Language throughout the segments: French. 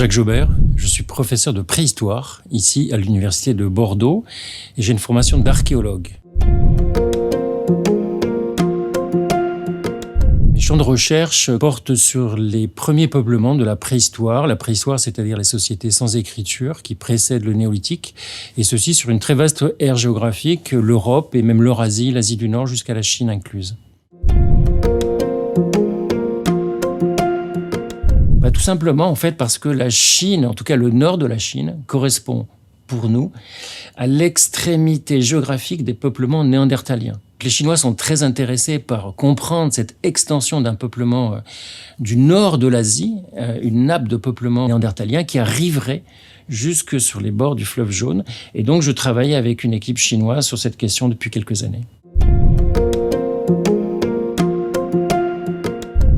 Jacques Jaubert, je suis professeur de préhistoire ici à l'université de Bordeaux et j'ai une formation d'archéologue. Mes champs de recherche portent sur les premiers peuplements de la préhistoire. La préhistoire, c'est-à-dire les sociétés sans écriture qui précèdent le néolithique, et ceci sur une très vaste aire géographique, l'Europe et même l'Eurasie, l'Asie du Nord jusqu'à la Chine incluse. Tout simplement, en fait, parce que la Chine, en tout cas le nord de la Chine, correspond pour nous à l'extrémité géographique des peuplements néandertaliens. Les Chinois sont très intéressés par comprendre cette extension d'un peuplement du nord de l'Asie, une nappe de peuplement néandertalien qui arriverait jusque sur les bords du fleuve Jaune. Et donc, je travaille avec une équipe chinoise sur cette question depuis quelques années.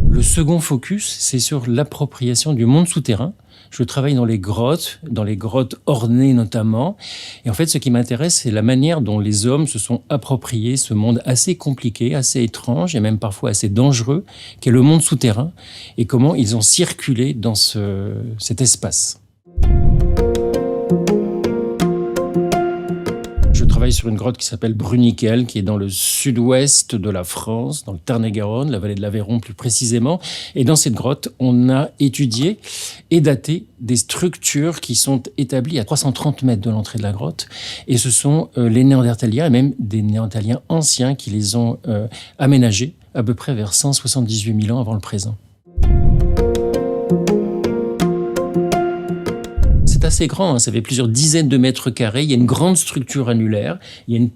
Le second focus, c'est sur l'appropriation du monde souterrain. Je travaille dans les grottes ornées notamment. Et en fait, ce qui m'intéresse, c'est la manière dont les hommes se sont appropriés ce monde assez compliqué, assez étrange et même parfois assez dangereux, qu'est le monde souterrain, et comment ils ont circulé dans cet espace. Je travaille sur une grotte qui s'appelle Bruniquel, qui est dans le sud-ouest de la France, dans le Tarn-et-Garonne, la vallée de l'Aveyron plus précisément. Et dans cette grotte, on a étudié et daté des structures qui sont établies à 330 mètres de l'entrée de la grotte. Et ce sont les Néandertaliens, et même des Néandertaliens anciens, qui les ont aménagés à peu près vers 178 000 ans avant le présent. C'est assez grand, ça fait plusieurs dizaines de mètres carrés. Il y a une grande structure annulaire, il y a une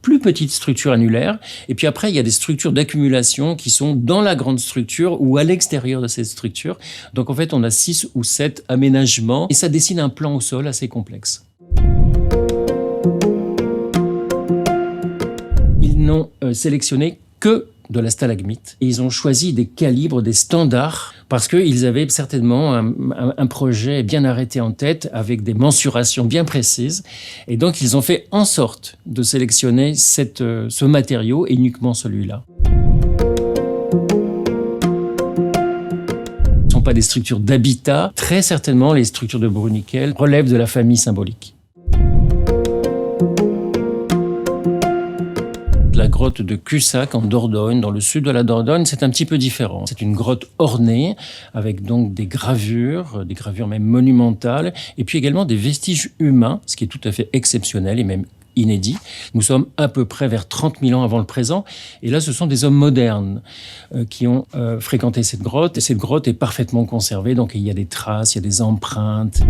plus petite structure annulaire, et puis après, il y a des structures d'accumulation qui sont dans la grande structure ou à l'extérieur de cette structure. Donc en fait, on a 6 ou 7 aménagements, et ça dessine un plan au sol assez complexe. Ils n'ont sélectionné que de la stalagmite. Et ils ont choisi des calibres, des standards, parce qu'ils avaient certainement un projet bien arrêté en tête, avec des mensurations bien précises. Et donc, ils ont fait en sorte de sélectionner ce matériau, et uniquement celui-là. Ce ne sont pas des structures d'habitat. Très certainement, les structures de Bruniquel relèvent de la famille symbolique. La grotte de Cussac en Dordogne, dans le sud de la Dordogne, c'est un petit peu différent. C'est une grotte ornée avec donc des gravures même monumentales, et puis également des vestiges humains, ce qui est tout à fait exceptionnel et même inédit. Nous sommes à peu près vers 30 000 ans avant le présent, et là ce sont des hommes modernes qui ont fréquenté cette grotte, et cette grotte est parfaitement conservée, donc il y a des traces, il y a des empreintes.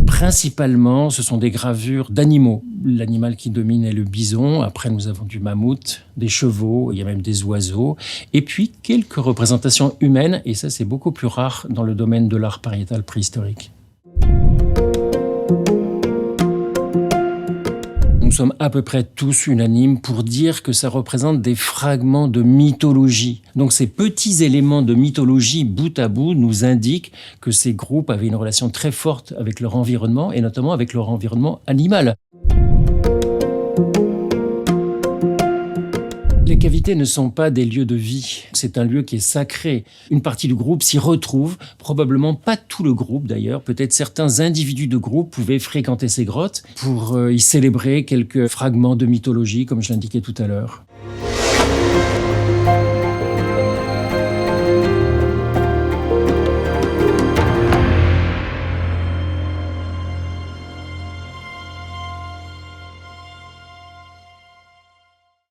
Principalement, ce sont des gravures d'animaux. L'animal qui domine est le bison. Après, nous avons du mammouth, des chevaux, il y a même des oiseaux. Et puis, quelques représentations humaines. Et ça, c'est beaucoup plus rare dans le domaine de l'art pariétal préhistorique. Nous sommes à peu près tous unanimes pour dire que ça représente des fragments de mythologie. Donc ces petits éléments de mythologie bout à bout nous indiquent que ces groupes avaient une relation très forte avec leur environnement et notamment avec leur environnement animal. Les cavités ne sont pas des lieux de vie, c'est un lieu qui est sacré. Une partie du groupe s'y retrouve, probablement pas tout le groupe d'ailleurs, peut-être certains individus de groupe pouvaient fréquenter ces grottes pour y célébrer quelques fragments de mythologie, comme je l'indiquais tout à l'heure.